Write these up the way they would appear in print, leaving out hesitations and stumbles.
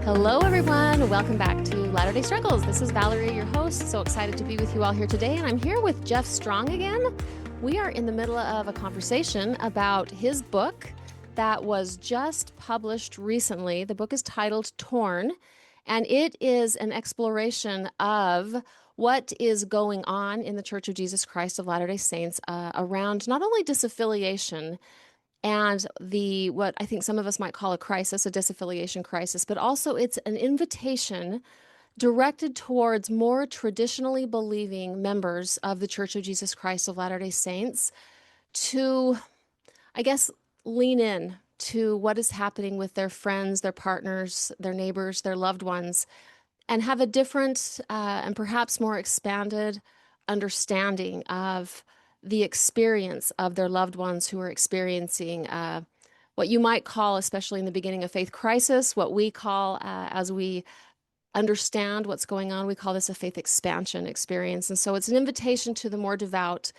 Hello, everyone. Welcome back to Latter-day Struggles. This is Valerie, your host. So excited to be with you all here today. And I'm here with Jeff Strong again. We are in the middle of a conversation about his book that was just published recently. The book is titled Torn, and it is an exploration of what is going on in the Church of Jesus Christ of Latter-day Saints around not only disaffiliation and what I think some of us might call a crisis, a disaffiliation crisis, but also it's an invitation directed towards more traditionally believing members of the Church of Jesus Christ of Latter-day Saints to, I guess, lean in to what is happening with their friends, their partners, their neighbors, their loved ones, and have a different and perhaps more expanded understanding of the experience of their loved ones who are experiencing what you might call, especially in the beginning of faith crisis, what we call, as we understand what's going on, we call this a faith expansion experience. And so it's an invitation to the more devout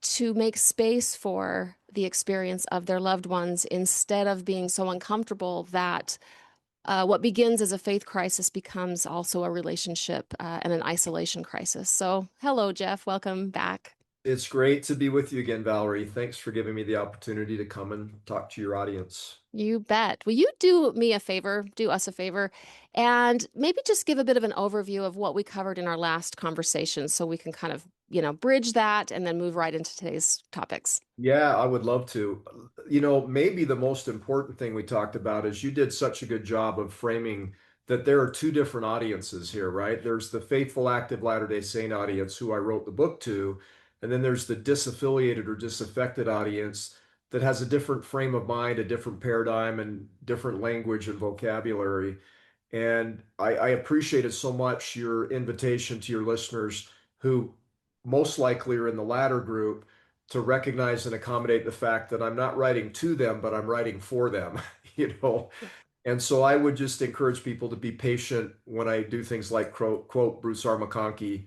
to make space for the experience of their loved ones instead of being so uncomfortable that what begins as a faith crisis becomes also a relationship and an isolation crisis. So, hello, Jeff. Welcome back. It's great to be with you again, Valerie. Thanks for giving me the opportunity to come and talk to your audience. You bet. Will you do me a favor, do us a favor, and maybe just give a bit of an overview of what we covered in our last conversation so we can kind of, bridge that and then move right into today's topics. Yeah, I would love to. Maybe the most important thing we talked about is you did such a good job of framing that there are two different audiences here, right? There's the faithful, active Latter-day Saint audience who I wrote the book to, and then there's the disaffiliated or disaffected audience that has a different frame of mind, a different paradigm, and different language and vocabulary. And I appreciated so much your invitation to your listeners who most likely are in the latter group to recognize and accommodate the fact that I'm not writing to them, but I'm writing for them, you know. Yeah. And so I would just encourage people to be patient when I do things like quote Bruce R. McConkie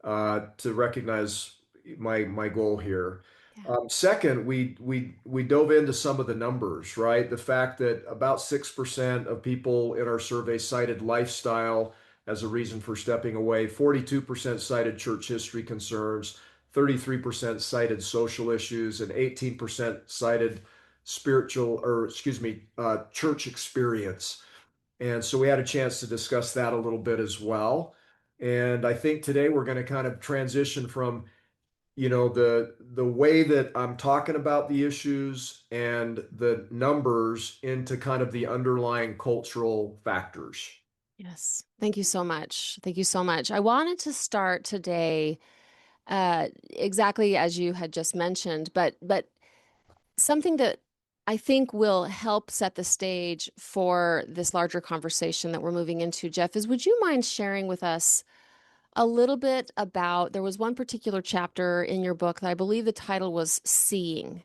to recognize my goal here. Yeah. Second, we dove into some of the numbers, right? The fact that about 6% of people in our survey cited lifestyle as a reason for stepping away. 42% cited church history concerns. 33% cited social issues, and 18% cited church experience. And so we had a chance to discuss that a little bit as well. And I think today we're going to kind of transition from the way that I'm talking about the issues and the numbers into kind of the underlying cultural factors. Yes. Thank you so much. Thank you so much. I wanted to start today exactly as you had just mentioned, but something that I think will help set the stage for this larger conversation that we're moving into, Jeff, is would you mind sharing with us a little bit about, there was one particular chapter in your book that I believe the title was Seeing,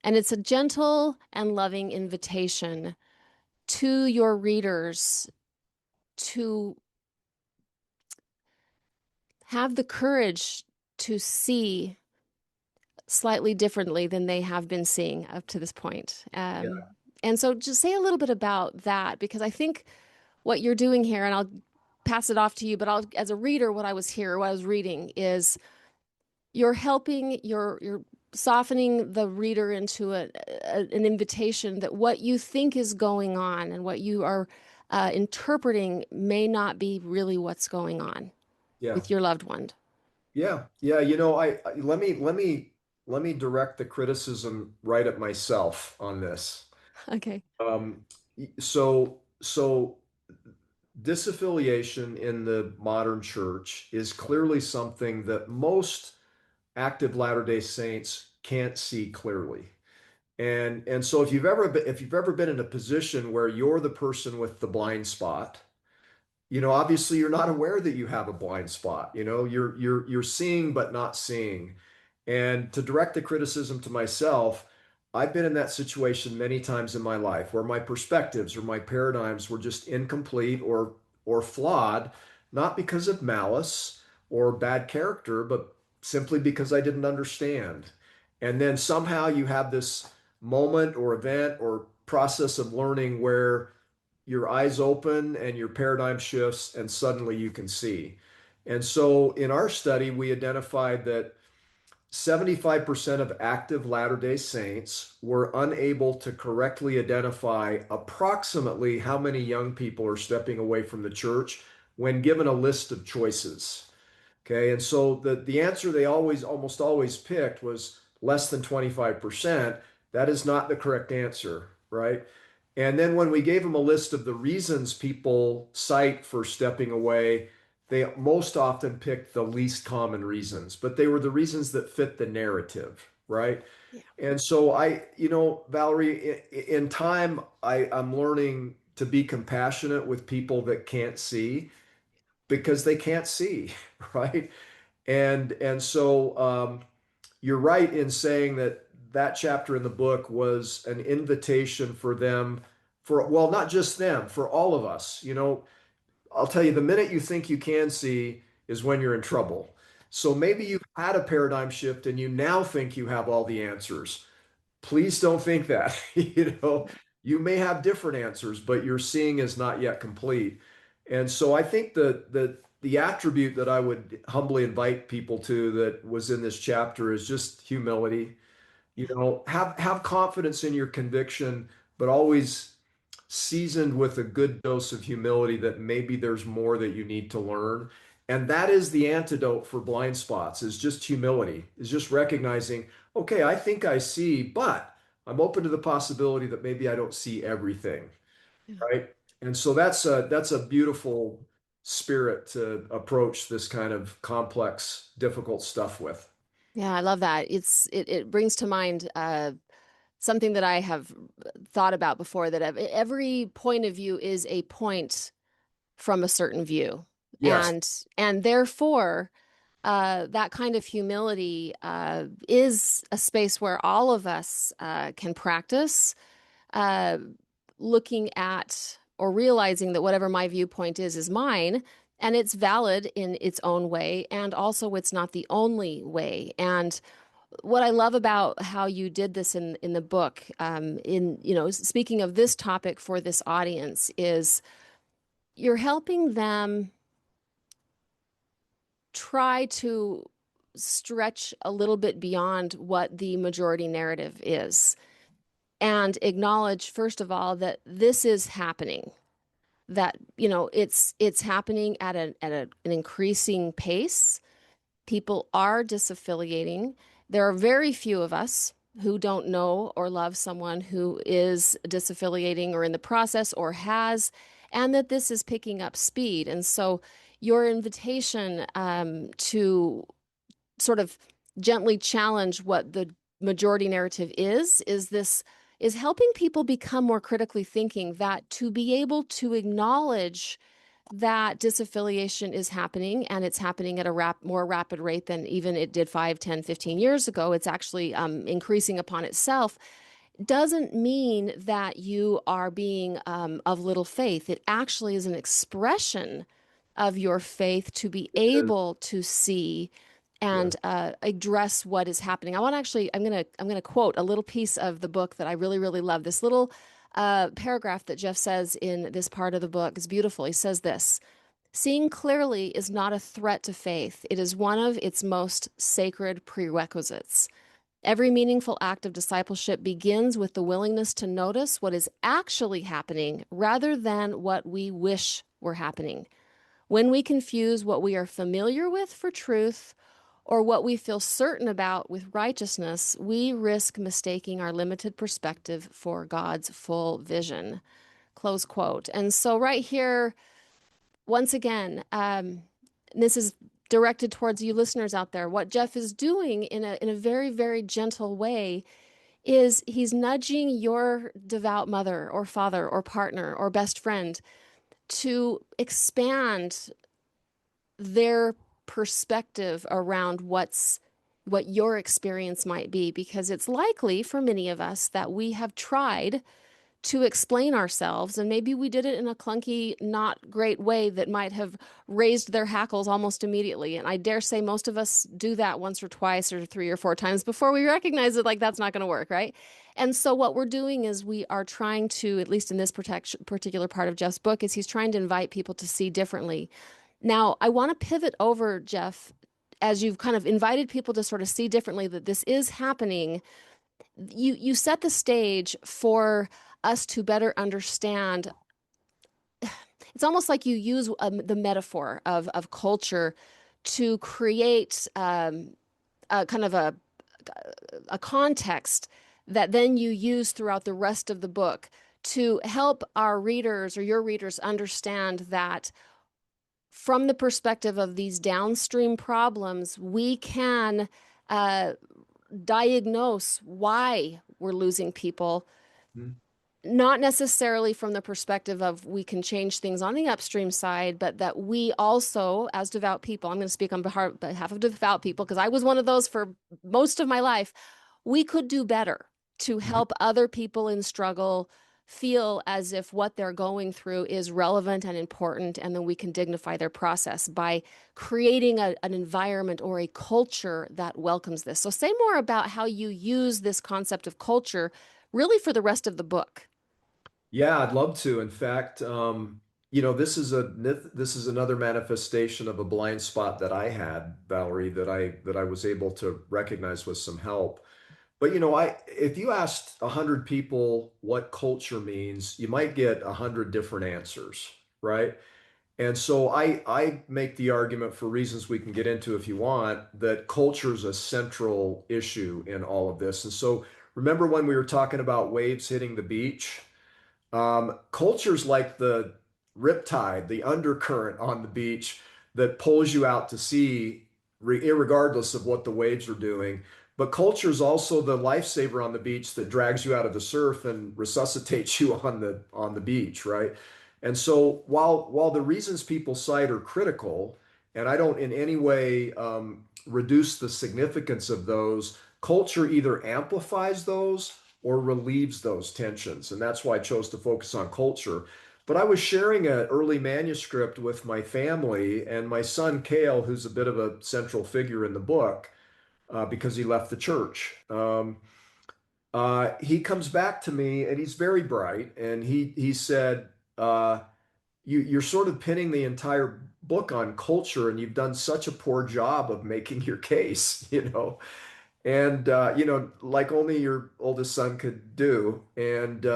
and it's a gentle and loving invitation to your readers to have the courage to see slightly differently than they have been seeing up to this point. Yeah. And so just say a little bit about that, because I think what you're doing here, and I'll pass it off to you, but as a reader, what I was reading is you're helping, you're softening the reader into an invitation that what you think is going on and what you are interpreting may not be really what's going on Yeah. with your loved one. Yeah. Yeah. Let me direct the criticism right at myself on this. Okay. Um, so disaffiliation in the modern church is clearly something that most active Latter-day Saints can't see clearly. And so if you've ever been in a position where you're the person with the blind spot, obviously you're not aware that you have a blind spot. You're seeing but not seeing. And to direct the criticism to myself, I've been in that situation many times in my life where my perspectives or my paradigms were just incomplete or flawed, not because of malice or bad character, but simply because I didn't understand. And then somehow you have this moment or event or process of learning where your eyes open and your paradigm shifts, and suddenly you can see. And so in our study, we identified that 75% of active Latter-day Saints were unable to correctly identify approximately how many young people are stepping away from the church when given a list of choices. Okay, and so the answer they almost always picked was less than 25%. That is not the correct answer, right? And then when we gave them a list of the reasons people cite for stepping away, they most often picked the least common reasons, but they were the reasons that fit the narrative, right? Yeah. And so Valerie, in time, I'm learning to be compassionate with people that can't see because they can't see, right? And so you're right in saying that that chapter in the book was an invitation for them, for, well, not just them, for all of us. I'll tell you, the minute you think you can see is when you're in trouble. So maybe you've had a paradigm shift and you now think you have all the answers. Please don't think that. You may have different answers, but your seeing is not yet complete. And so I think the attribute that I would humbly invite people to that was in this chapter is just humility. Yeah. Have confidence in your conviction, but always seasoned with a good dose of humility that maybe there's more that you need to learn. And that is the antidote for blind spots, is just humility, is just recognizing, okay, I think I see, but I'm open to the possibility that maybe I don't see everything, Yeah. right? And so that's a beautiful spirit to approach this kind of complex, difficult stuff with. Yeah, I love that. It brings to mind something that I have thought about before, that every point of view is a point from a certain view. Yes. And therefore, that kind of humility is a space where all of us can practice uh, looking at or realizing that whatever my viewpoint is mine, and it's valid in its own way, and also it's not the only way. And what I love about how you did this in the book, in speaking of this topic for this audience, is you're helping them try to stretch a little bit beyond what the majority narrative is and acknowledge, first of all, that this is happening, that it's happening at an increasing pace. People are disaffiliating. There are very few of us who don't know or love someone who is disaffiliating or in the process or has, and that this is picking up speed. And so your invitation to sort of gently challenge what the majority narrative is helping people become more critically thinking, that to be able to acknowledge that disaffiliation is happening, and it's happening at a more rapid rate than even it did 5, 10, 15 years ago. It's actually increasing upon itself. Doesn't mean that you are being of little faith. It actually is an expression of your faith to be Yes. able to see Yes. and address what is happening. I'm gonna quote a little piece of the book that I really really love. This little paragraph that Jeff says in this part of the book is beautiful. He says this: "Seeing clearly is not a threat to faith. It is one of its most sacred prerequisites. Every meaningful act of discipleship begins with the willingness to notice what is actually happening rather than what we wish were happening. When we confuse what we are familiar with for truth or what we feel certain about with righteousness, we risk mistaking our limited perspective for God's full vision." Close quote. And so, right here, once again, this is directed towards you listeners out there. What Jeff is doing in a very, very gentle way is he's nudging your devout mother or father or partner or best friend to expand their perspective around what your experience might be, because it's likely for many of us that we have tried to explain ourselves. And maybe we did it in a clunky, not great way that might have raised their hackles almost immediately. And I dare say most of us do that once or twice or three or four times before we recognize it, like that's not going to work, right? And so what we're doing is we are trying to, at least in this particular part of Jeff's book, is he's trying to invite people to see differently. Now, I want to pivot over, Jeff, as you've kind of invited people to sort of see differently that this is happening. You set the stage for us to better understand. It's almost like you use the metaphor of culture to create a kind of a context that then you use throughout the rest of the book to help our readers or your readers understand that from the perspective of these downstream problems, we can diagnose why we're losing people, Mhm. not necessarily from the perspective of we can change things on the upstream side, but that we also, as devout people, I'm going to speak on behalf of devout people because I was one of those for most of my life, we could do better to Mhm. help other people in struggle feel as if what they're going through is relevant and important, and then we can dignify their process by creating an environment or a culture that welcomes this. So say more about how you use this concept of culture really for the rest of the book. Yeah, I'd love to. In fact, this is another manifestation of a blind spot that I had, Valerie, that I was able to recognize with some help. But I if you asked 100 people what culture means, you might get 100 different answers, right? And so I make the argument for reasons we can get into if you want, that culture is a central issue in all of this. And so remember when we were talking about waves hitting the beach? Culture's like the riptide, the undercurrent on the beach that pulls you out to sea, irregardless of what the waves are doing. But culture is also the lifesaver on the beach that drags you out of the surf and resuscitates you on the beach, right? And so while the reasons people cite are critical, and I don't in any way reduce the significance of those, culture either amplifies those or relieves those tensions. And that's why I chose to focus on culture. But I was sharing an early manuscript with my family, and my son, Cale, who's a bit of a central figure in the book because he left the church. He comes back to me, and he's very bright. And he said, you're sort of pinning the entire book on culture, and you've done such a poor job of making your case, and like only your oldest son could do. And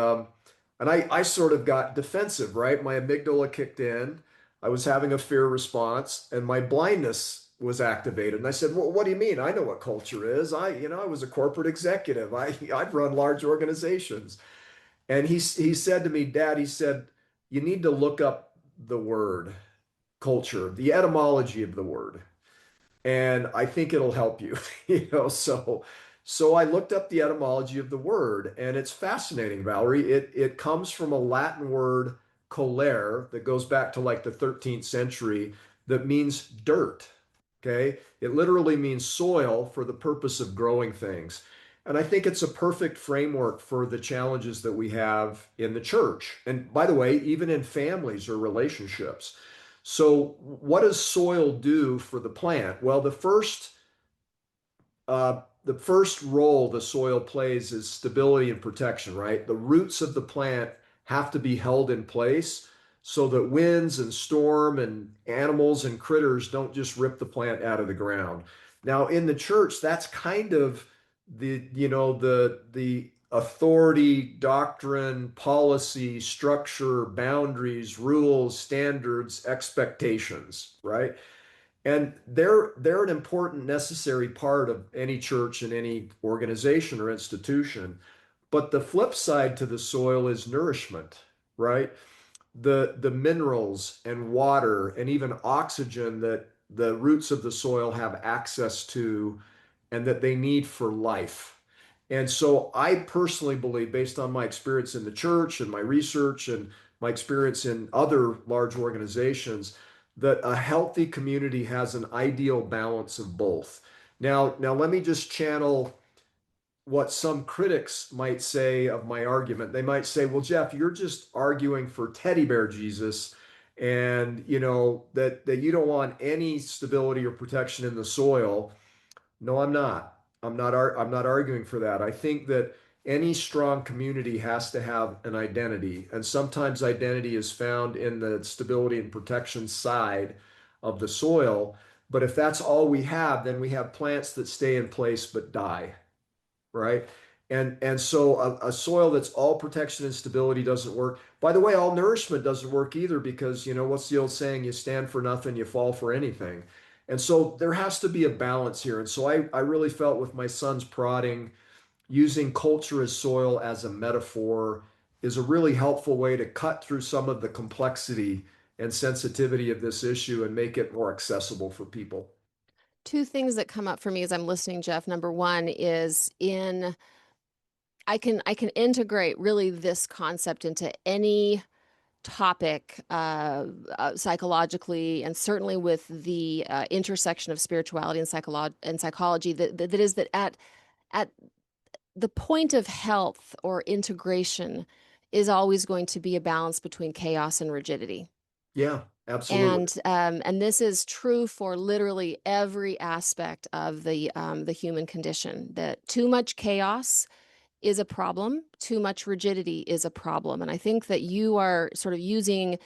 I sort of got defensive, right? My amygdala kicked in. I was having a fear response, and my blindness was activated. And I said, "Well, what do you mean? I know what culture is. I was a corporate executive. I'd run large organizations." And he said to me, "Dad," he said, "you need to look up the word culture, the etymology of the word, and I think it'll help you." So I looked up the etymology of the word, and it's fascinating, Valerie. It comes from a Latin word, colere, that goes back to like the 13th century, that means dirt. Okay, it literally means soil for the purpose of growing things. And I think it's a perfect framework for the challenges that we have in the church. And by the way, even in families or relationships. So, what does soil do for the plant? Well, the first role the soil plays is stability and protection, right? The roots of the plant have to be held in place so that winds and storm and animals and critters don't just rip the plant out of the ground. Now, in the church, that's kind of the authority, doctrine, policy, structure, boundaries, rules, standards, expectations, right? And they're an important, necessary part of any church and any organization or institution. But the flip side to the soil is nourishment, right? The minerals and water and even oxygen that the roots of the soil have access to and that they need for life. And so I personally believe, based on my experience in the church and my research and my experience in other large organizations, that a healthy community has an ideal balance of both. Now let me just channel what some critics might say of my argument. They might say, well, Jeff, you're just arguing for teddy bear Jesus, and that you don't want any stability or protection in the soil. No, I'm not. I'm not arguing for that. I think that any strong community has to have an identity, and sometimes identity is found in the stability and protection side of the soil. But if that's all we have, then we have plants that stay in place but die, right? And so a soil that's all protection and stability doesn't work. By the way, all nourishment doesn't work either, because what's the old saying? You stand for nothing, you fall for anything. And so there has to be a balance here. And so I really felt with my son's prodding, using culture as soil as a metaphor is a really helpful way to cut through some of the complexity and sensitivity of this issue and make it more accessible for people. Two things that come up for me as I'm listening, Jeff. Number one is in I can integrate really this concept into any topic psychologically, and certainly with the intersection of spirituality and psychology. That is that at the point of health or integration is always going to be a balance between chaos and rigidity. Yeah, absolutely. And this is true for literally every aspect of the human condition. That too much chaos is a problem, too much rigidity is a problem. And I think that you are sort of using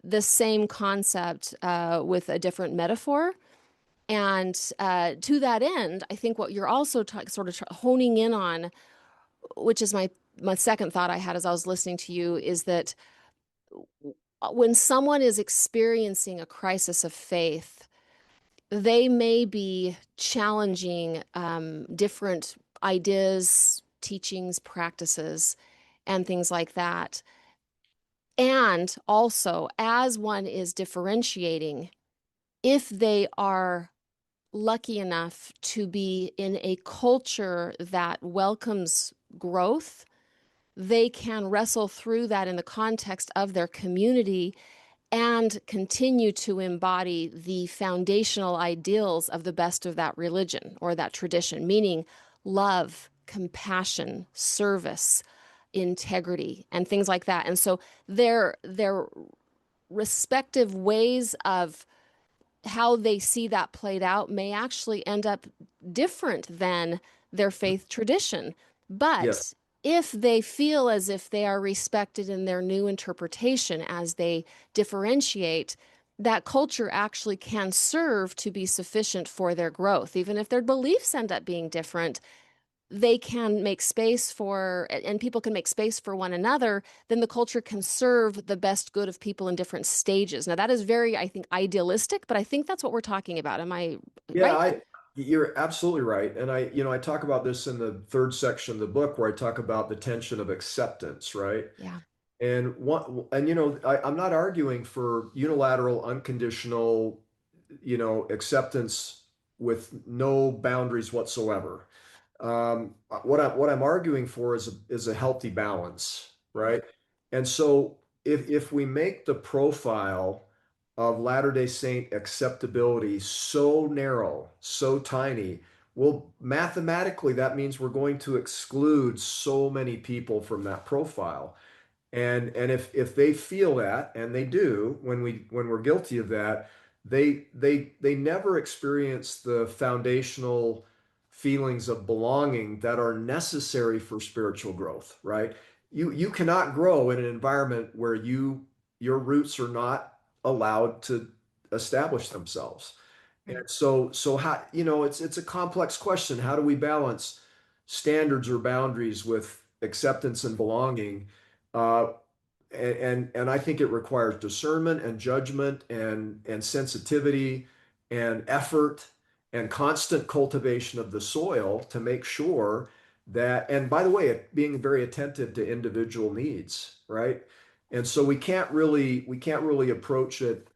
the same concept with a different metaphor. And to that end, I think what you're also sort of honing in on, which is my second thought I had as I was listening to you, is that when someone is experiencing a crisis of faith, they may be challenging different ideas, teachings, practices, and things like that. And also, as one is differentiating, if they are lucky enough to be in a culture that welcomes growth, they can wrestle through that in the context of their community and continue to embody the foundational ideals of the best of that religion or that tradition, meaning love, compassion, service, integrity, and things like that. And so their respective ways of how they see that played out may actually end up different than their faith tradition. Yes. But if they feel as if they are respected in their new interpretation as they differentiate, that culture actually can serve to be sufficient for their growth. Even if their beliefs end up being different, they can make space for, and people can make space for one another, then the culture can serve the best good of people in different stages. Now, that is very, I think, idealistic, but I think that's what we're talking about. Am I Yeah, right? you're absolutely right. And I talk about this in the third section of the book where I talk about the tension of acceptance, right? Yeah. I'm not arguing for unilateral, unconditional, acceptance with no boundaries whatsoever. What I'm arguing for is a healthy balance, right? And so if we make the profile of Latter-day Saint acceptability so narrow, so tiny, well, mathematically that means we're going to exclude so many people from that profile. And if they feel that, and they do when we're guilty of that, they never experience the foundational feelings of belonging that are necessary for spiritual growth, right? You cannot grow in an environment where your roots are not allowed to establish themselves. And Right. so how, it's a complex question. How do we balance standards or boundaries with acceptance and belonging? Uh, and I think it requires discernment and judgment and sensitivity and effort and constant cultivation of the soil to make sure that, and by the way, being very attentive to individual needs, right? And so we can't really approach it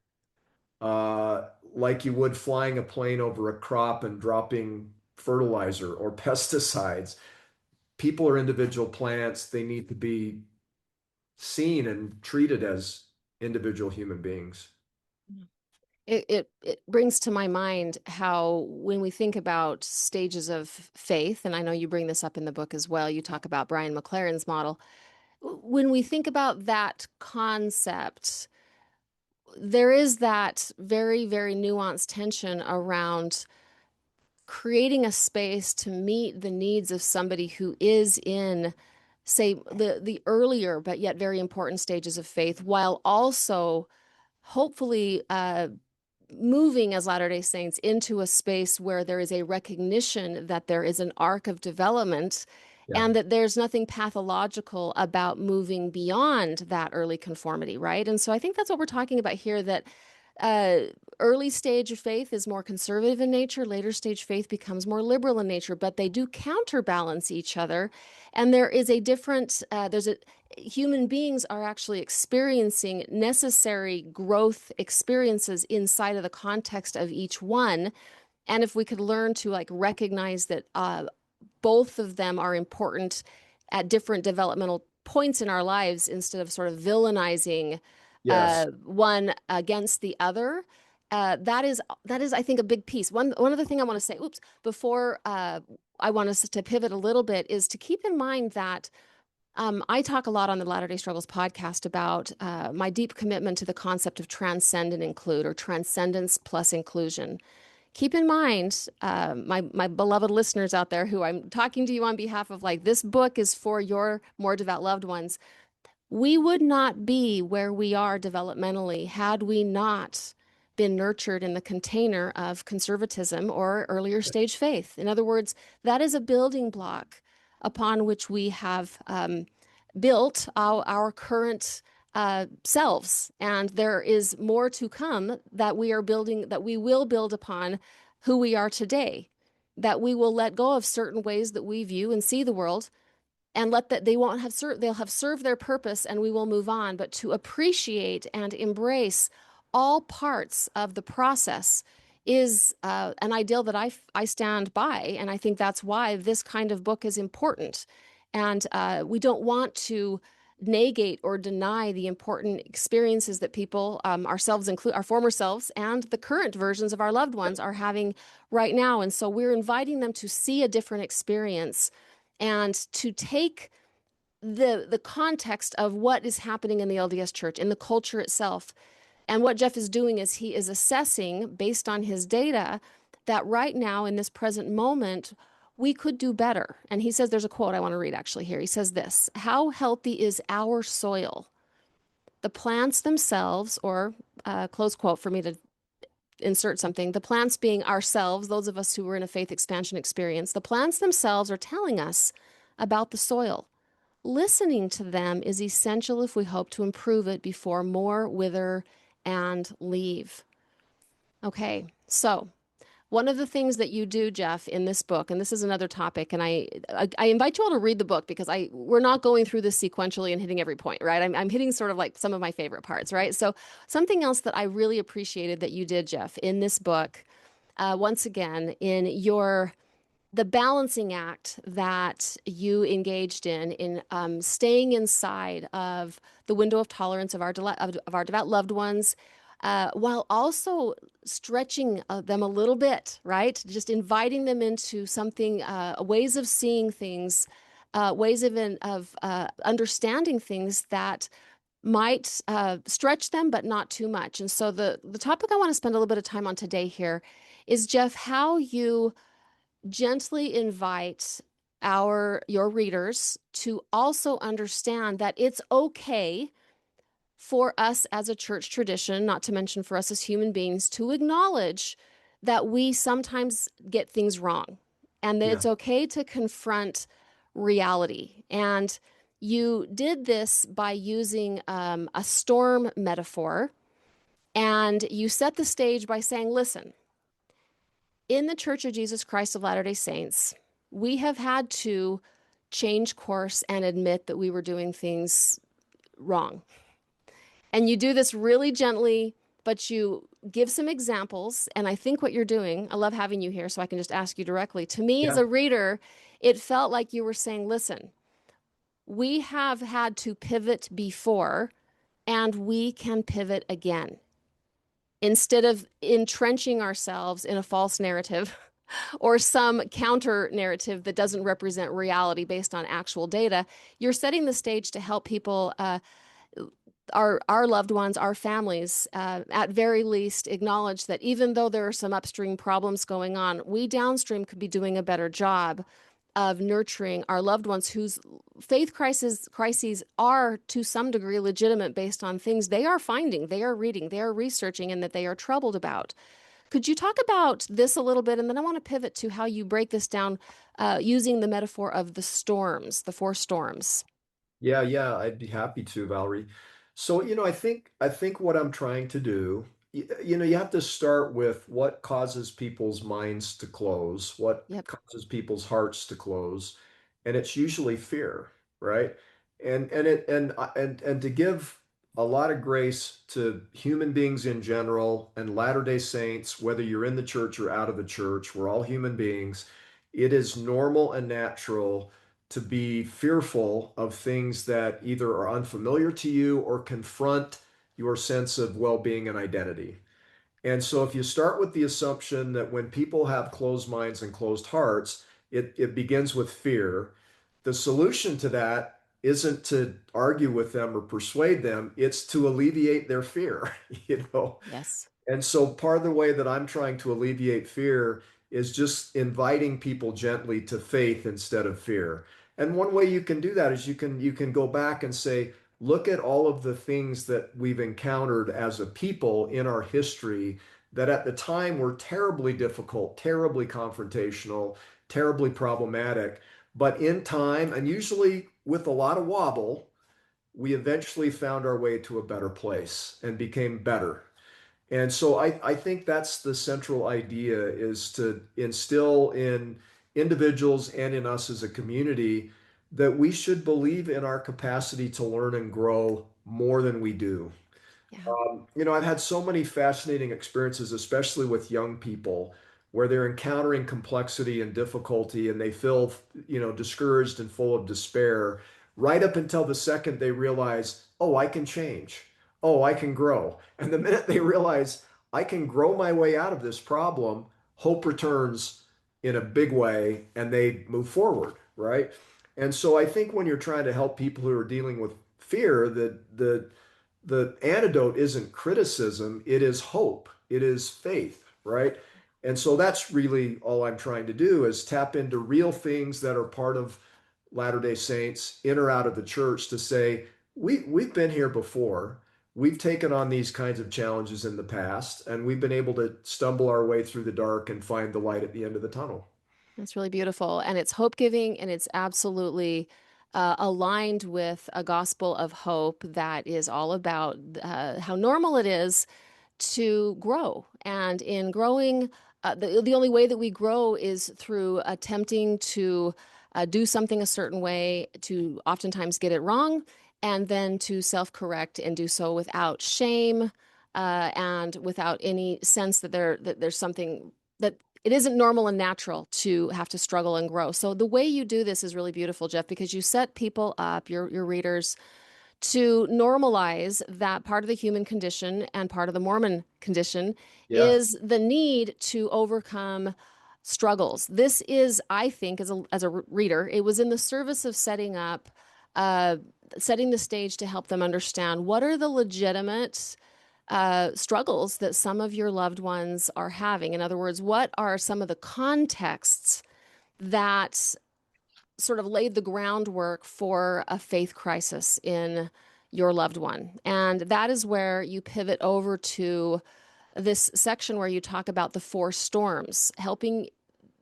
like you would flying a plane over a crop and dropping fertilizer or pesticides. People are individual plants. They need to be seen and treated as individual human beings. It brings to my mind how when we think about stages of faith, and I know you bring this up in the book as well, you talk about Brian McLaren's model. When we think about that concept, there is that very, very nuanced tension around creating a space to meet the needs of somebody who is in, say, the earlier but yet very important stages of faith, while also hopefully moving as Latter-day Saints into a space where there is a recognition that there is an arc of development Yeah. and that there's nothing pathological about moving beyond that early conformity, right? And so I think that's what we're talking about here, that uh, early stage of faith is more conservative in nature, later stage faith becomes more liberal in nature, but they do counterbalance each other. And there is a different, human beings are actually experiencing necessary growth experiences inside of the context of each one. And if we could learn to like recognize that both of them are important at different developmental points in our lives instead of sort of villainizing Yes. one against the other. That is, I think, a big piece. One other thing I want to say, oops, before I want us to pivot a little bit, is to keep in mind that I talk a lot on the Latter Day Struggles podcast about my deep commitment to the concept of transcend and include, or transcendence plus inclusion. Keep in mind, my beloved listeners out there who I'm talking to you on behalf of, like, this book is for your more devout loved ones. We would not be where we are developmentally had we not been nurtured in the container of conservatism or earlier stage faith. In other words, that is a building block upon which we have built our current selves. And there is more to come that we are building, that we will build upon who we are today, that we will let go of certain ways that we view and see the world, and let that they won't have they'll have served their purpose, and we will move on. But to appreciate and embrace all parts of the process is an ideal that I stand by, and I think that's why this kind of book is important. And we don't want to negate or deny the important experiences that people, ourselves include, our former selves and the current versions of our loved ones, are having right now. And so we're inviting them to see a different experience and to take the context of what is happening in the LDS Church, in the culture itself. And what Jeff is doing is he is assessing, based on his data, that right now in this present moment, we could do better. And he says, there's a quote I want to read actually here. He says this: "How healthy is our soil? The plants themselves," or close quote for me to insert something, "the plants being ourselves, those of us who were in a faith expansion experience, the plants themselves are telling us about the soil. Listening to them is essential if we hope to improve it before more wither and leave." Okay, so one of the things that you do, Jeff, in this book, and this is another topic, and I invite you all to read the book, because we're not going through this sequentially and hitting every point, right? I'm hitting sort of like some of my favorite parts, right? So something else that I really appreciated that you did, Jeff, in this book, once again, in the balancing act that you engaged in staying inside of the window of tolerance of our devout loved ones, while also stretching them a little bit, right? Just inviting them into something, ways of seeing things, ways of understanding things that might stretch them, but not too much. And so the topic I want to spend a little bit of time on today here is, Jeff, how you gently invite your readers to also understand that it's okay for us as a church tradition, not to mention for us as human beings, to acknowledge that we sometimes get things wrong, and that Yeah. it's okay to confront reality. And you did this by using a storm metaphor, and you set the stage by saying, listen, in the Church of Jesus Christ of Latter-day Saints, we have had to change course and admit that we were doing things wrong. And you do this really gently, but you give some examples. And I think what you're doing, I love having you here so I can just ask you directly. To me, as Yeah. a reader, it felt like you were saying, listen, we have had to pivot before, and we can pivot again. instead of entrenching ourselves in a false narrative or some counter narrative that doesn't represent reality based on actual data, you're setting the stage to help people, our loved ones, our families, at very least, acknowledge that even though there are some upstream problems going on, we downstream could be doing a better job of nurturing our loved ones whose faith crises are to some degree legitimate based on things they are finding, they are reading, they are researching, and that they are troubled about. Could you talk about this a little bit? And then I want to pivot to how you break this down using the metaphor of the storms, the four storms. Yeah, yeah, I'd be happy to, Valerie. So, I think what I'm trying to do, you have to start with what causes people's minds to close, what Yep. causes people's hearts to close, and it's usually fear, right? And to give a lot of grace to human beings in general and Latter-day Saints, whether you're in the church or out of the church, we're all human beings. It is normal and natural to be fearful of things that either are unfamiliar to you or confront your sense of well-being and identity. And so if you start with the assumption that when people have closed minds and closed hearts, it begins with fear, the solution to that isn't to argue with them or persuade them, it's to alleviate their fear, you know. Yes. And so part of the way that I'm trying to alleviate fear is just inviting people gently to faith instead of fear. And one way you can do that is you can go back and say, look at all of the things that we've encountered as a people in our history that at the time were terribly difficult, terribly confrontational, terribly problematic. But in time, and usually with a lot of wobble, we eventually found our way to a better place and became better. And so I think that's the central idea is to instill in individuals and in us as a community that we should believe in our capacity to learn and grow more than we do. Yeah. I've had so many fascinating experiences, especially with young people, where they're encountering complexity and difficulty and they feel, discouraged and full of despair, right up until the second they realize, oh, I can change. Oh, I can grow. And the minute they realize I can grow my way out of this problem, hope returns in a big way and they move forward, right? And so I think when you're trying to help people who are dealing with fear, the antidote isn't criticism, it is hope, it is faith, right? And so that's really all I'm trying to do is tap into real things that are part of Latter-day Saints in or out of the church to say, we've been here before. We've taken on these kinds of challenges in the past, and we've been able to stumble our way through the dark and find the light at the end of the tunnel. That's really beautiful. And it's hope giving, and it's absolutely aligned with a gospel of hope that is all about how normal it is to grow. And in growing, the only way that we grow is through attempting to do something a certain way, to oftentimes get it wrong, and then to self correct and do so without shame and without any sense that there's something that it isn't normal and natural to have to struggle and grow. So the way you do this is really beautiful, Jeff, because you set people up, your readers, to normalize that part of the human condition and part of the Mormon condition Yeah. is the need to overcome struggles. This is, I think, as a reader, it was in the service of uh, setting the stage to help them understand what are the legitimate struggles that some of your loved ones are having. In other words, what are some of the contexts that sort of laid the groundwork for a faith crisis in your loved one. And that is where you pivot over to this section where you talk about the four storms, helping,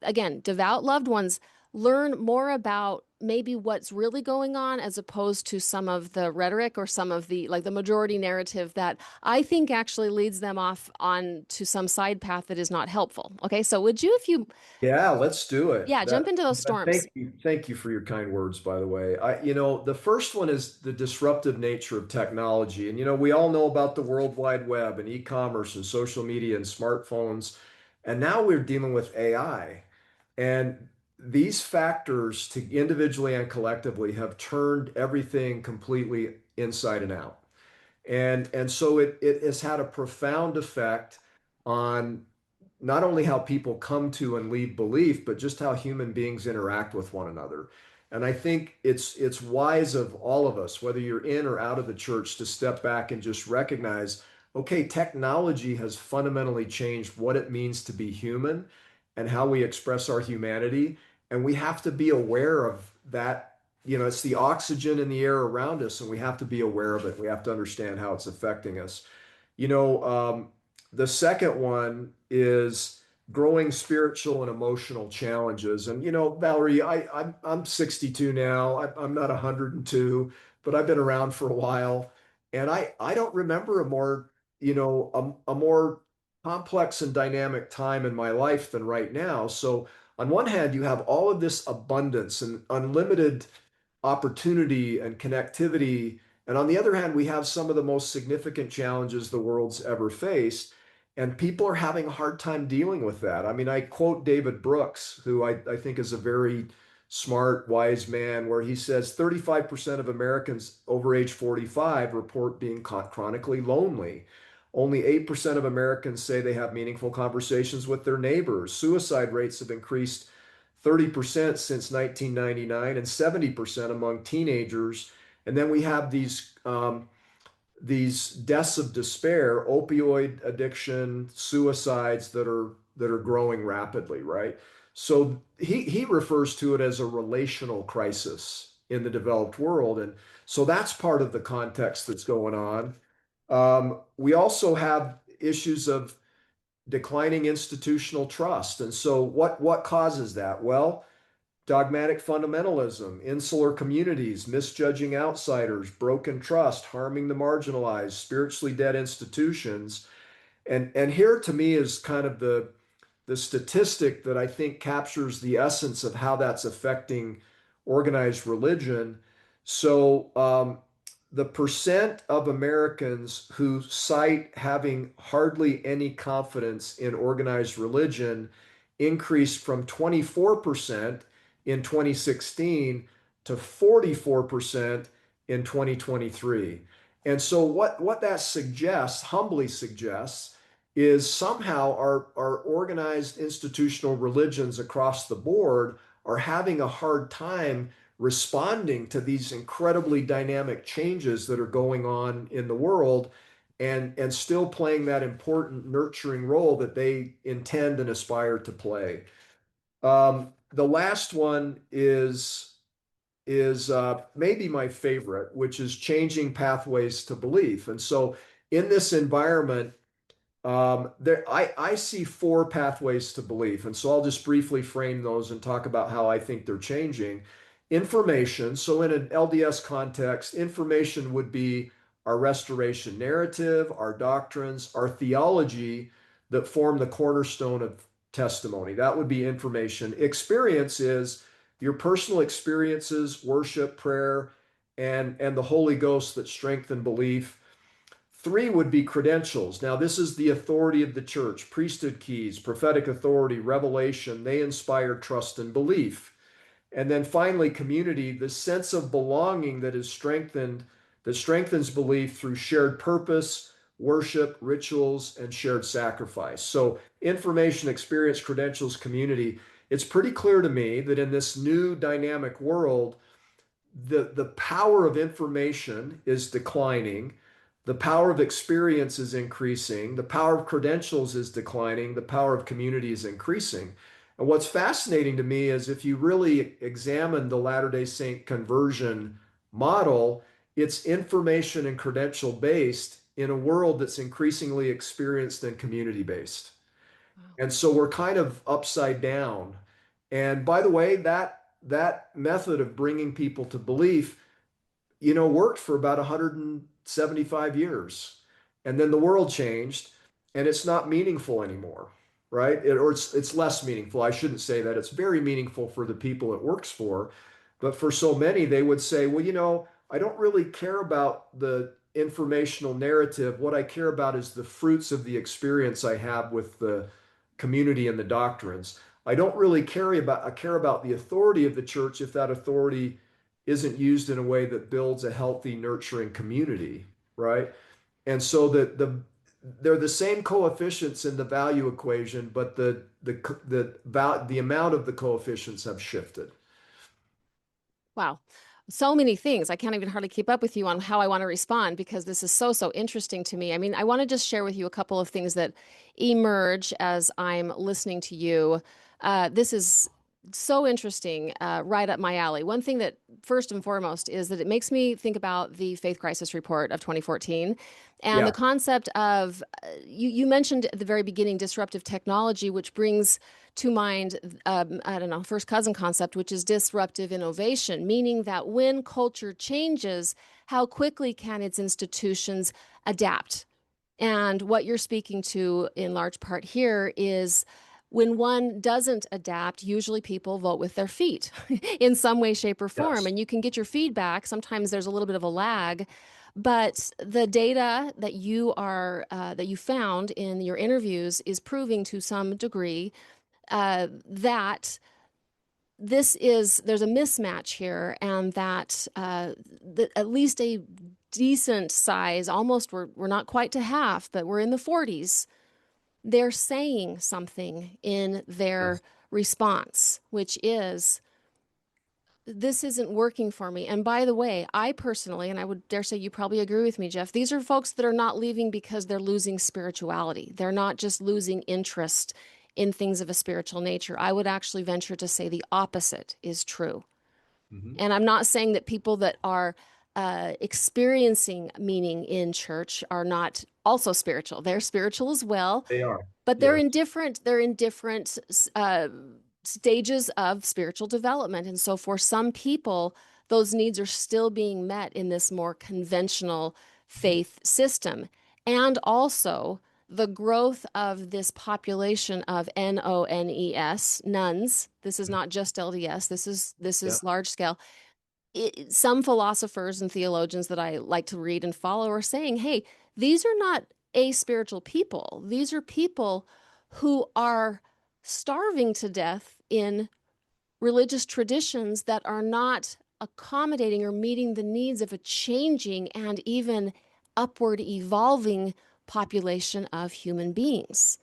again, devout loved ones learn more about maybe what's really going on as opposed to some of the rhetoric or some of the like the majority narrative that I think actually leads them off on to some side path that is not helpful. Okay, so would you, if you, Yeah, let's do it. yeah, jump into those storms? Thank you for your kind words, by the way. The first one is the disruptive nature of technology. And, we all know about the World Wide Web and e-commerce and social media and smartphones. And now we're dealing with AI. And these factors to individually and collectively have turned everything completely inside and out. And so it has had a profound effect on not only how people come to and leave belief, but just how human beings interact with one another. And I think it's wise of all of us, whether you're in or out of the church, to step back and just recognize, okay, technology has fundamentally changed what it means to be human and how we express our humanity. And we have to be aware of that. It's the oxygen in the air around us, and we have to be aware of it. We have to understand how it's affecting us. You know, the second one is growing spiritual and emotional challenges. And Valerie, I'm 62 now. I'm not 102, but I've been around for a while, and I don't remember a more a more complex and dynamic time in my life than right now. So on one hand, you have all of this abundance and unlimited opportunity and connectivity. And on the other hand, we have some of the most significant challenges the world's ever faced. And people are having a hard time dealing with that. I mean, I quote David Brooks, who I think is a very smart, wise man, where he says 35% of Americans over age 45 report being chronically lonely. Only 8% of Americans say they have meaningful conversations with their neighbors. Suicide rates have increased 30% since 1999 and 70% among teenagers. And then we have these deaths of despair, opioid addiction, suicides that are growing rapidly, right? So he refers to it as a relational crisis in the developed world. And so that's part of the context that's going on. We also have issues of declining institutional trust. And so what causes that? Well, dogmatic fundamentalism, insular communities, misjudging outsiders, broken trust, harming the marginalized, spiritually dead institutions. And here to me is kind of the statistic that I think captures the essence of how that's affecting organized religion. So the percent of Americans who cite having hardly any confidence in organized religion increased from 24% in 2016 to 44% in 2023. And so what that suggests, humbly suggests, is somehow our organized institutional religions across the board are having a hard time responding to these incredibly dynamic changes that are going on in the world, and still playing that important nurturing role that they intend and aspire to play. The last one is maybe my favorite, which is changing pathways to belief. And so in this environment, I see four pathways to belief, and so I'll just briefly frame those and talk about how I think they're changing. Information. So in an LDS context, information would be our restoration narrative, our doctrines, our theology that form the cornerstone of testimony. That would be information. Experience is your personal experiences, worship, prayer, and the Holy Ghost that strengthen belief. Three would be credentials. Now, this is the authority of the church, priesthood keys, prophetic authority, revelation. They inspire trust and belief. And then finally, community, the sense of belonging that is strengthened, that strengthens belief through shared purpose, worship, rituals, and shared sacrifice. So, information, experience, credentials, community. It's pretty clear to me that in this new dynamic world, the power of information is declining, the power of experience is increasing, the power of credentials is declining, the power of community is increasing. And what's fascinating to me is if you really examine the Latter-day Saint conversion model, it's information and credential based in a world that's increasingly experienced and community based. Wow. And so we're kind of upside down. And by the way, that method of bringing people to belief, worked for about 175 years. And then the world changed and it's not meaningful anymore, right? Or it's less meaningful. I shouldn't say that. It's very meaningful for the people it works for. But for so many, they would say, well, I don't really care about the informational narrative. What I care about is the fruits of the experience I have with the community and the doctrines. I don't really I care about the authority of the church if that authority isn't used in a way that builds a healthy, nurturing community, right? And so they're the same coefficients in the value equation, but the amount of the coefficients have shifted. Wow. So many things. I can't even hardly keep up with you on how I want to respond because this is so, so interesting to me. I mean, I want to just share with you a couple of things that emerge as I'm listening to you. This is so interesting, right up my alley. One thing that, first and foremost, is that it makes me think about the Faith Crisis Report of 2014 and the Yeah. concept of, you mentioned at the very beginning disruptive technology, which brings to mind, I don't know, first cousin concept, which is disruptive innovation, meaning that when culture changes, how quickly can its institutions adapt? And what you're speaking to in large part here is when one doesn't adapt, usually people vote with their feet in some way, shape, or form. Yes. And you can get your feedback. Sometimes there's a little bit of a lag, but the data that you found in your interviews is proving to some degree that there's a mismatch here, and that at least a decent size, almost we're not quite to half, but we're in the 40s. They're saying something in their Yes. response, which is, this isn't working for me. And by the way, I personally, and I would dare say you probably agree with me, Jeff, these are folks that are not leaving because they're losing spirituality. They're not just losing interest in things of a spiritual nature. I would actually venture to say the opposite is true. Mhm. And I'm not saying that people that are experiencing meaning in church are not also spiritual. They're spiritual as well, They are. but Yes. they're in different stages of spiritual development. And so for some people, those needs are still being met in this more conventional faith system. And also the growth of this population of NONES, nuns. This is not just LDS. This Yeah. is large scale. Some philosophers and theologians that I like to read and follow are saying, hey, these are not aspiritual people. These are people who are starving to death in religious traditions that are not accommodating or meeting the needs of a changing and even upward evolving population of human beings.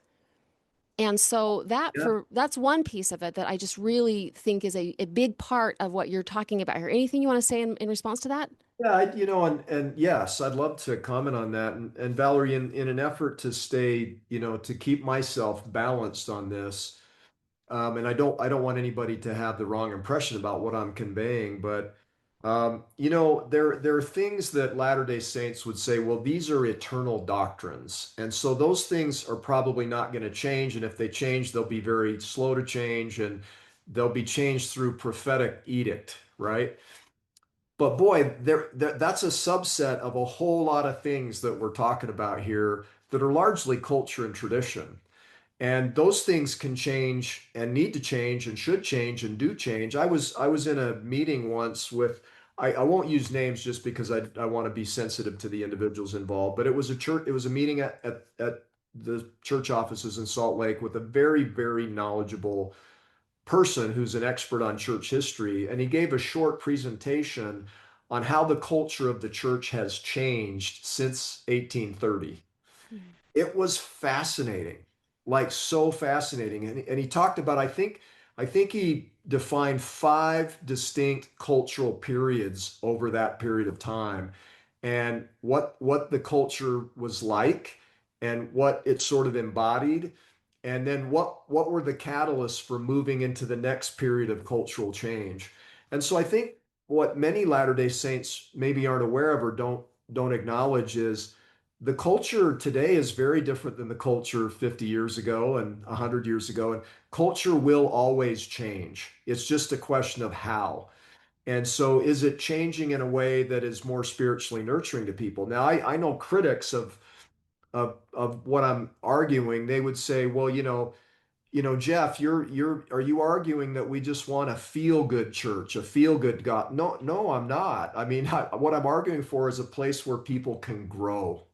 And so Yeah. that's one piece of it that I just really think is a big part of what you're talking about here. Anything you want to say in response to that? Yeah, and yes, I'd love to comment on that. And Valerie, in an effort to stay, to keep myself balanced on this, and I don't want anybody to have the wrong impression about what I'm conveying, but there are things that Latter-day Saints would say, well, these are eternal doctrines. And so those things are probably not going to change. And if they change, they'll be very slow to change and they'll be changed through prophetic edict, right? But boy, that's a subset of a whole lot of things that we're talking about here that are largely culture and tradition. And those things can change and need to change and should change and do change. I was in a meeting once with I won't use names just because I want to be sensitive to the individuals involved, but it was a meeting at the church offices in Salt Lake with a very, very knowledgeable person who's an expert on church history, and he gave a short presentation on how the culture of the church has changed since 1830. Mm. It was fascinating, like so fascinating. And he talked about, I think he defined five distinct cultural periods over that period of time and what the culture was like and what it sort of embodied. And then what were the catalysts for moving into the next period of cultural change. And so I think what many Latter-day Saints maybe aren't aware of or don't acknowledge is the culture today is very different than the culture 50 years ago and 100 years ago. And culture will always change. It's just a question of how. And so, is it changing in a way that is more spiritually nurturing to people? Now, I know critics of what I'm arguing. They would say, well, Jeff, are you arguing that we just want a feel good church, a feel good God? No, no, I'm not. I mean, what I'm arguing for is a place where people can grow,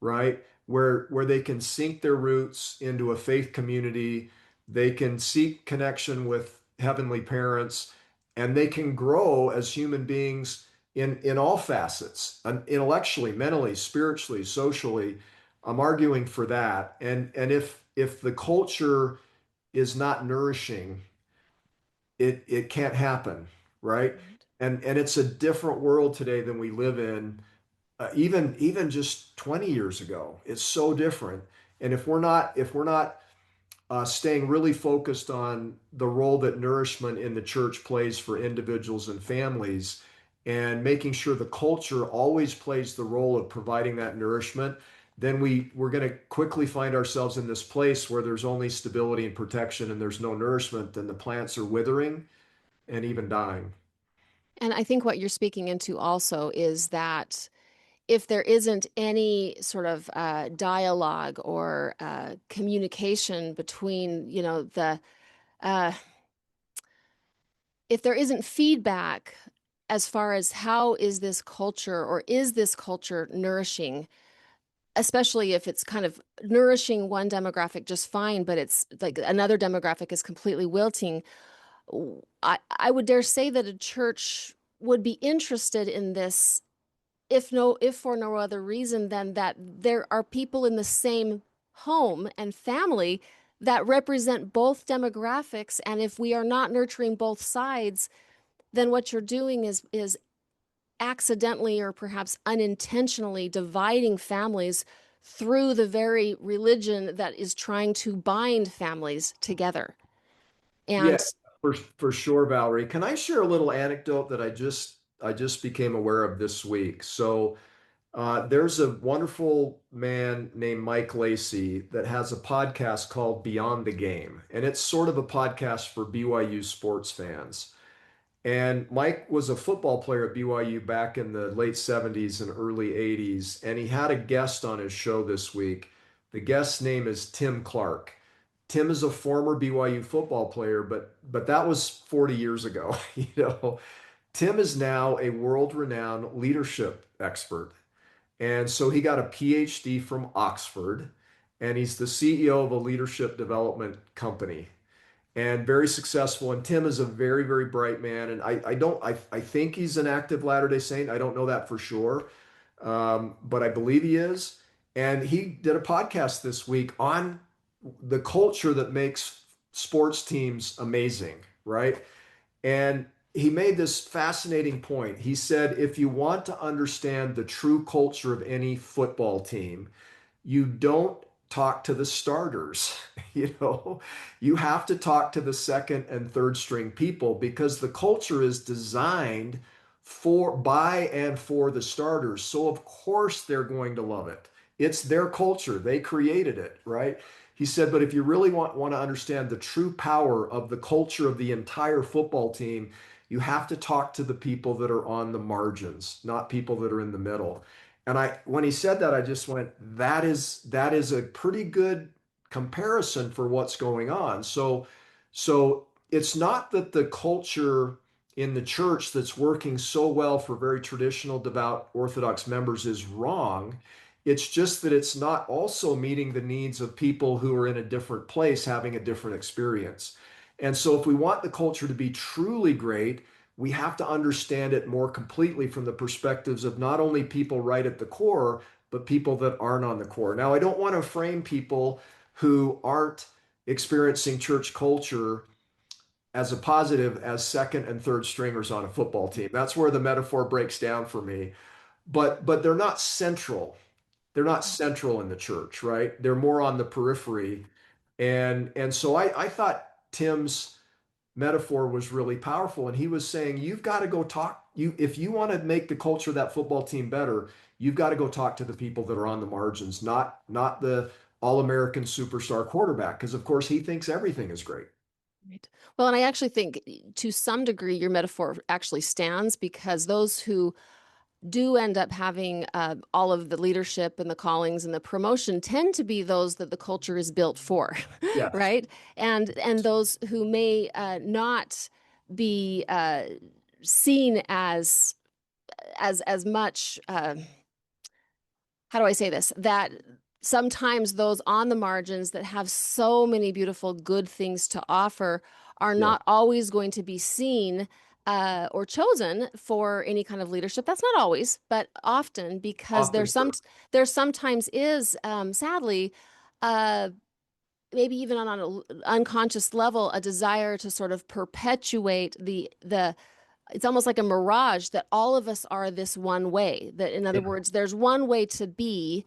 right? Where they can sink their roots into a faith community, they can seek connection with heavenly parents, and they can grow as human beings in all facets, intellectually, mentally, spiritually, socially. I'm arguing for that. And if the culture is not nourishing, it can't happen, right? Right. And it's a different world today than we live in, even just 20 years ago. It's so different. And if we're not staying really focused on the role that nourishment in the church plays for individuals and families, and making sure the culture always plays the role of providing that nourishment, then we're going to quickly find ourselves in this place where there's only stability and protection and there's no nourishment, then the plants are withering and even dying. And I think what you're speaking into also is that if there isn't any sort of dialogue or communication between, uh, if there isn't feedback as far as how is this culture or is this culture nourishing, especially if it's kind of nourishing one demographic just fine, but it's like another demographic is completely wilting. I would dare say that a church would be interested in this if for no other reason than that there are people in the same home and family that represent both demographics, and if we are not nurturing both sides, then what you're doing is accidentally or perhaps unintentionally dividing families through the very religion that is trying to bind families together. Yeah, And for sure, Valerie. Can I share a little anecdote that I just became aware of this week? So there's a wonderful man named Mike Lacey that has a podcast called Beyond the Game, and it's sort of a podcast for BYU sports fans. And Mike was a football player at BYU back in the late 70s and early 80s, and he had a guest on his show this week. The guest's name is Tim Clark. Tim is a former BYU football player, but that was 40 years ago. Tim is now a world-renowned leadership expert. And so he got a PhD from Oxford, and he's the CEO of a leadership development company and very successful. And Tim is a very, very bright man. And I think he's an active Latter-day Saint. I don't know that for sure, but I believe he is. And he did a podcast this week on the culture that makes sports teams amazing, right? And he made this fascinating point. He said, if you want to understand the true culture of any football team, you don't talk to the starters. you know you have to talk to the second and third string people, because the culture is designed for by and for the starters, so of course they're going to love it. It's their culture, they created it, right? He said, but if you really want to understand the true power of the culture of the entire football team, you have to talk to the people that are on the margins, not people that are in the middle. And when he said that, I just went, that is a pretty good comparison for what's going on. So it's not that the culture in the church that's working so well for very traditional, devout, Orthodox members is wrong. It's just that it's not also meeting the needs of people who are in a different place, having a different experience. And so if we want the culture to be truly great, we have to understand it more completely from the perspectives of not only people right at the core, but people that aren't on the core. Now, I don't want to frame people who aren't experiencing church culture as a positive as second and third stringers on a football team. That's where the metaphor breaks down for me. But they're not central. They're not central in the church, right? They're more on the periphery. And so I thought Tim's metaphor was really powerful. And he was saying, you've got to go talk. If you want to make the culture of that football team better, you've got to go talk to the people that are on the margins, not the all-American superstar quarterback, because of course he thinks everything is great. right. Well, and I actually think to some degree your metaphor actually stands, because those who do end up having all of the leadership and the callings and the promotion tend to be those that the culture is built for, Yes. right? And those who may not be seen as much. How do I say this? That sometimes those on the margins that have so many beautiful, good things to offer are Yeah. not always going to be seen or chosen for any kind of leadership. That's not always, but often, because Often true. there sometimes is, sadly, uh, maybe even on an unconscious level, a desire to sort of perpetuate the it's almost like a mirage that all of us are this one way. That, in other Yeah. words, there's one way to be,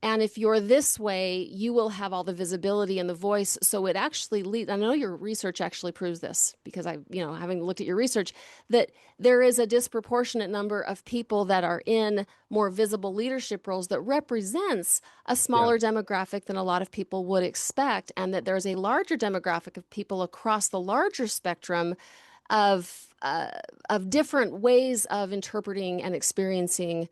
and if you're this way, you will have all the visibility and the voice. So it actually leads, I know your research actually proves this, because having looked at your research, that there is a disproportionate number of people that are in more visible leadership roles that represents a Yeah. smaller demographic than a lot of people would expect. And that there's a larger demographic of people across the larger spectrum of different ways of interpreting and experiencing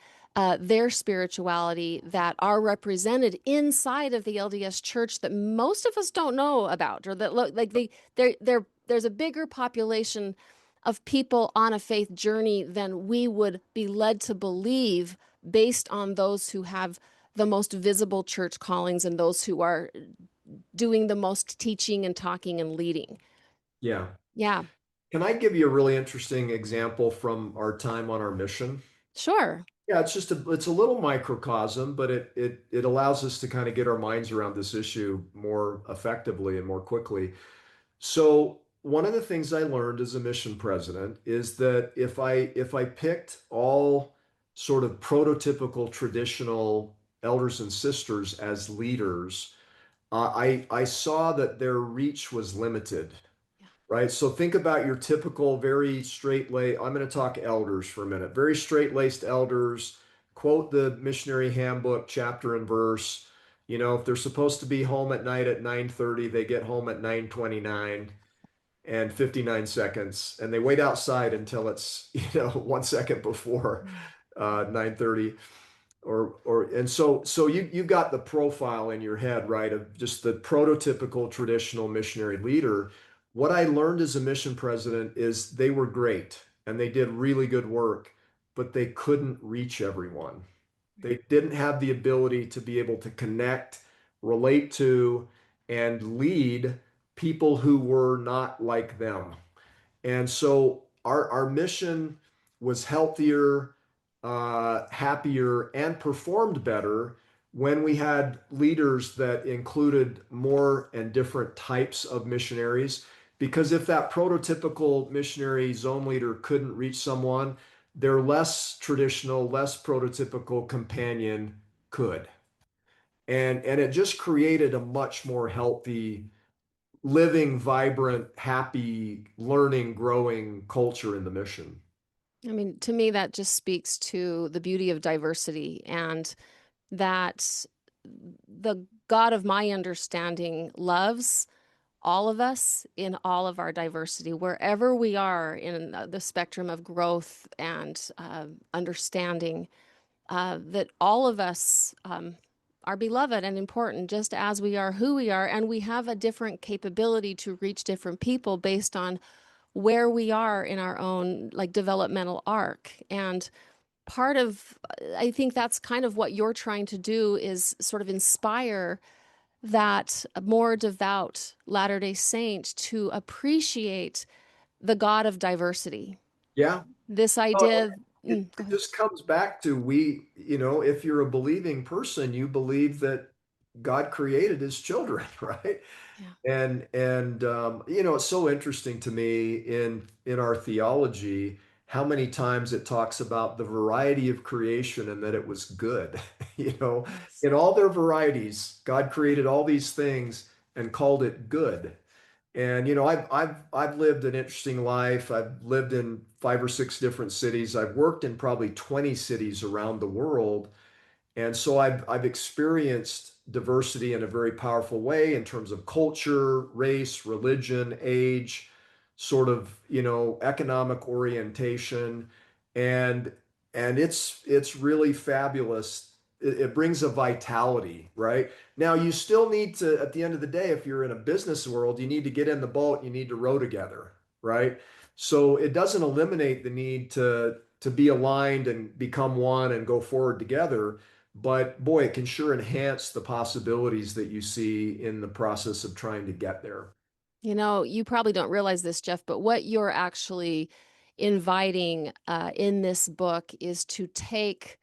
their spirituality that are represented inside of the LDS Church that most of us don't know about, or that look like there's a bigger population of people on a faith journey than we would be led to believe, based on those who have the most visible church callings and those who are doing the most teaching and talking and leading. Yeah. Yeah, Can I give you a really interesting example from our time on our mission? sure. Yeah, it's a little microcosm, but it allows us to kind of get our minds around this issue more effectively and more quickly. So one of the things I learned as a mission president is that if I picked all sort of prototypical traditional elders and sisters as leaders, I saw that their reach was limited, right? So think about your typical very straight-laced, I'm going to talk elders for a minute, very straight-laced elders, quote the missionary handbook chapter and verse. You know, if they're supposed to be home at night at 9:30, they get home at 9:29 and 59 seconds, and they wait outside until it's, 1 second before Mm. 9:30. And so you've got the profile in your head, right, of just the prototypical traditional missionary leader. What I learned as a mission president is they were great and they did really good work, but they couldn't reach everyone. They didn't have the ability to be able to connect, relate to, and lead people who were not like them. And so our mission was healthier, happier, and performed better when we had leaders that included more and different types of missionaries. Because if that prototypical missionary zone leader couldn't reach someone, their less traditional, less prototypical companion could. And it just created a much more healthy, living, vibrant, happy, learning, growing culture in the mission. I mean, to me, that just speaks to the beauty of diversity, and that the God of my understanding loves all of us in all of our diversity, wherever we are in the spectrum of growth and understanding, that all of us are beloved and important just as we are who we are. And we have a different capability to reach different people based on where we are in our own like developmental arc. And part of, I think that's kind of what you're trying to do, is sort of inspire that more devout Latter-day Saint to appreciate the God of diversity. Yeah. This Oh, idea, go it ahead. just comes back to if you're a believing person, you believe that God created his children, right? Yeah. And it's so interesting to me in our theology how many times it talks about the variety of creation and that it was good. You know, Yes. in all their varieties, God created all these things and called it good. And I've lived an interesting life. I've lived in 5 or 6 different cities. I've worked in probably 20 cities around the world. And so I've experienced diversity in a very powerful way in terms of culture, race, religion, age, sort of, economic orientation. And it's really fabulous. It brings a vitality, right? Now you still need to, at the end of the day, if you're in a business world, you need to get in the boat, you need to row together, right? So it doesn't eliminate the need to be aligned and become one and go forward together. But boy, it can sure enhance the possibilities that you see in the process of trying to get there. You know, you probably don't realize this, Jeff, but what you're actually inviting in this book is to take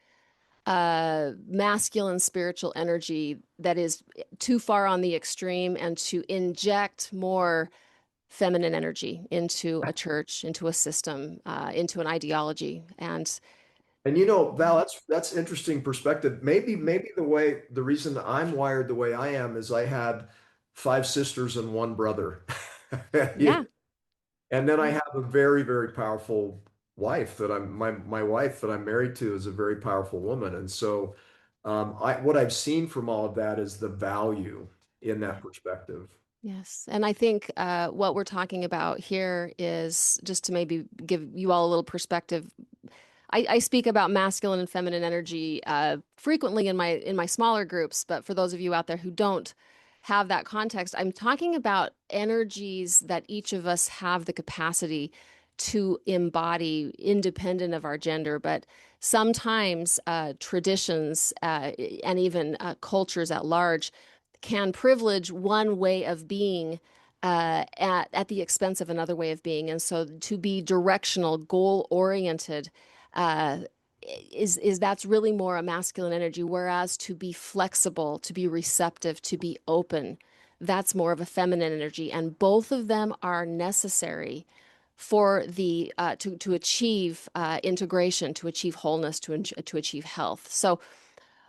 masculine spiritual energy that is too far on the extreme and to inject more feminine energy into a church, into a system, into an ideology. And Val, that's interesting perspective. Maybe the reason I'm wired the way I am is I had five sisters and one brother. Yeah. And then I have a very, very powerful wife my wife that I'm married to is a very powerful woman. And so what I've seen from all of that is the value in that perspective. Yes. And I think what we're talking about here is just to maybe give you all a little perspective. I speak about masculine and feminine energy frequently in my smaller groups, but for those of you out there who don't have that context, I'm talking about energies that each of us have the capacity to embody independent of our gender, but sometimes traditions and even cultures at large can privilege one way of being at the expense of another way of being. And so to be directional, goal oriented, uh, is that's really more a masculine energy, whereas to be flexible, to be receptive, to be open, that's more of a feminine energy, and both of them are necessary for the to achieve integration, to achieve wholeness, to achieve health. So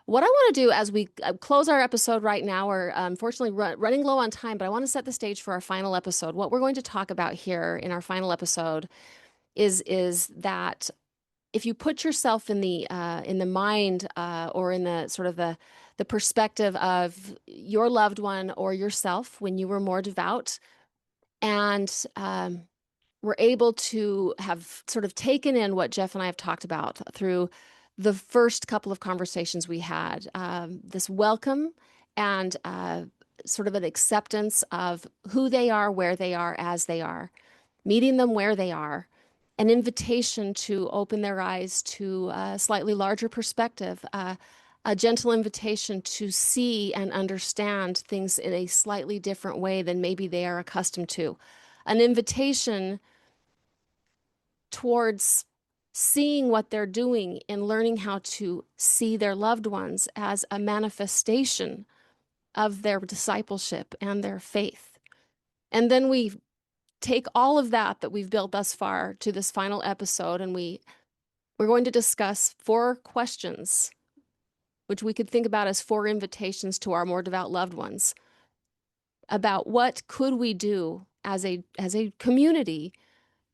what I want to do as we close our episode right now, we're unfortunately running low on time, but I want to set the stage for our final episode. What we're going to talk about here in our final episode is that if you put yourself in the mind or in the sort of the perspective of your loved one or yourself when you were more devout and were able to have sort of taken in what Jeff and I have talked about through the first couple of conversations we had, this welcome and sort of an acceptance of who they are, where they are, as they are, meeting them where they are, an invitation to open their eyes to a slightly larger perspective, a gentle invitation to see and understand things in a slightly different way than maybe they are accustomed to, an invitation towards seeing what they're doing and learning how to see their loved ones as a manifestation of their discipleship and their faith. And then we take all of that we've built thus far to this final episode, and we're going to discuss four questions, which we could think about as four invitations to our more devout loved ones about what could we do as a community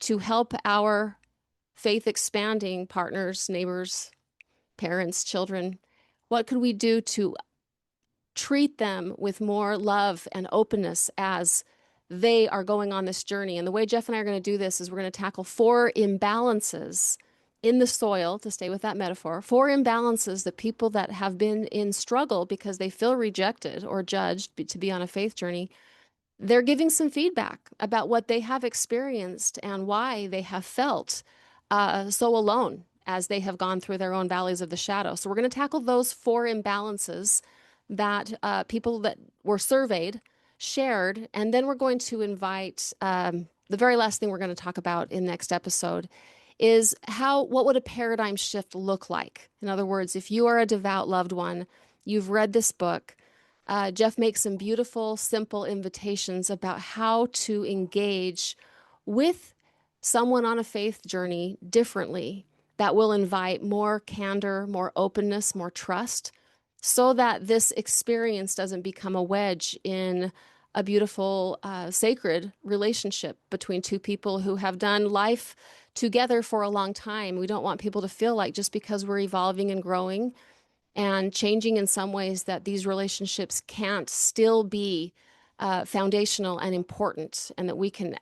to help our faith expanding partners, neighbors, parents, children. What could we do to treat them with more love and openness as they are going on this journey? And the way Jeff and I are going to do this is we're going to tackle four imbalances in the soil, to stay with that metaphor, four imbalances that people that have been in struggle because they feel rejected or judged to be on a faith journey, they're giving some feedback about what they have experienced and why they have felt so alone as they have gone through their own valleys of the shadow. So we're going to tackle those four imbalances that people that were surveyed shared, and then we're going to invite the very last thing we're going to talk about in next episode is what would a paradigm shift look like? In other words, if you are a devout loved one, you've read this book, Jeff makes some beautiful, simple invitations about how to engage with someone on a faith journey differently that will invite more candor, more openness, more trust, so that this experience doesn't become a wedge in a beautiful, sacred relationship between two people who have done life together for a long time. We don't want people to feel like just because we're evolving and growing and changing in some ways that these relationships can't still be foundational and important, and that we can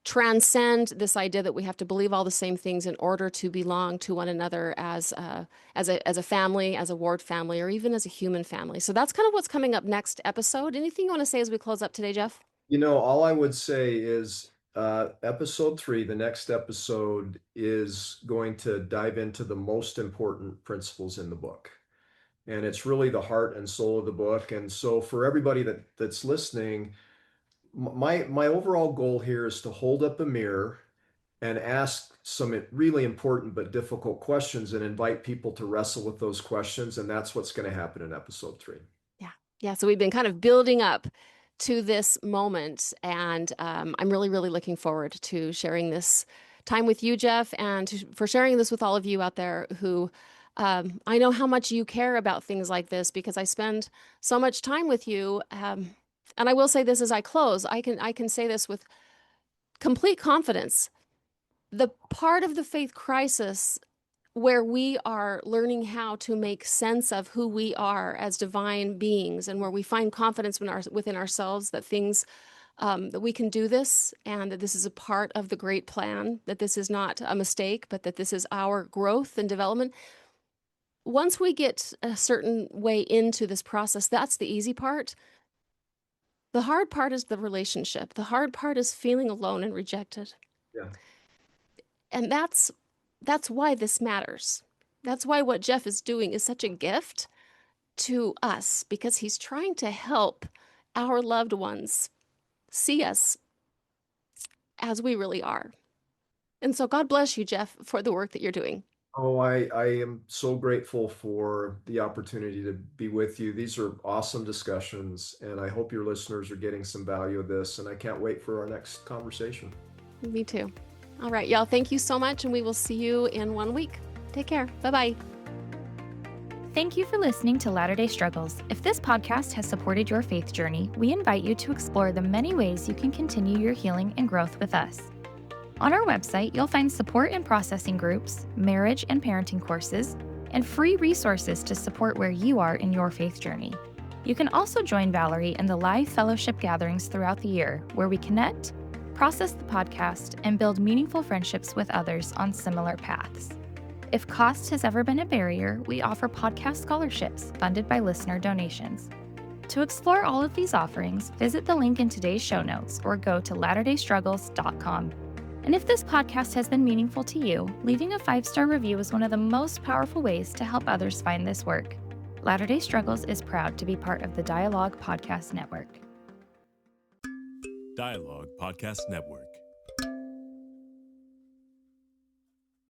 transcend this idea that we have to believe all the same things in order to belong to one another as a family, as a ward family, or even as a human family. So that's kind of what's coming up next episode. Anything you want to say as we close up today, Jeff? All I would say is episode 3, the next episode, is going to dive into the most important principles in the book. And it's really the heart and soul of the book. And so for everybody that's listening, my overall goal here is to hold up a mirror and ask some really important but difficult questions and invite people to wrestle with those questions. And that's what's going to happen in episode 3. Yeah. Yeah. So we've been kind of building up to this moment. And I'm really, really looking forward to sharing this time with you, Jeff, and for sharing this with all of you out there who I know how much you care about things like this because I spend so much time with you. And I will say this as I close, I can say this with complete confidence. The part of the faith crisis where we are learning how to make sense of who we are as divine beings and where we find confidence within ourselves that things that we can do this and that this is a part of the great plan, that this is not a mistake, but that this is our growth and development. Once we get a certain way into this process, that's the easy part. The hard part is the relationship. The hard part is feeling alone and rejected. Yeah. And that's why this matters. That's why what Jeff is doing is such a gift to us, because he's trying to help our loved ones see us as we really are. And so God bless you, Jeff, for the work that you're doing. Oh, I am so grateful for the opportunity to be with you. These are awesome discussions, and I hope your listeners are getting some value of this, and I can't wait for our next conversation. Me too. All right, y'all, thank you so much, and we will see you in 1 week. Take care. Bye-bye. Thank you for listening to Latter-day Struggles. If this podcast has supported your faith journey, we invite you to explore the many ways you can continue your healing and growth with us. On our website, you'll find support and processing groups, marriage and parenting courses, and free resources to support where you are in your faith journey. You can also join Valerie in the live fellowship gatherings throughout the year, where we connect, process the podcast, and build meaningful friendships with others on similar paths. If cost has ever been a barrier, we offer podcast scholarships funded by listener donations. To explore all of these offerings, visit the link in today's show notes or go to latterdaystruggles.com. And if this podcast has been meaningful to you, leaving a 5-star review is one of the most powerful ways to help others find this work. Latter-day Struggles is proud to be part of the Dialogue Podcast Network. Dialogue Podcast Network.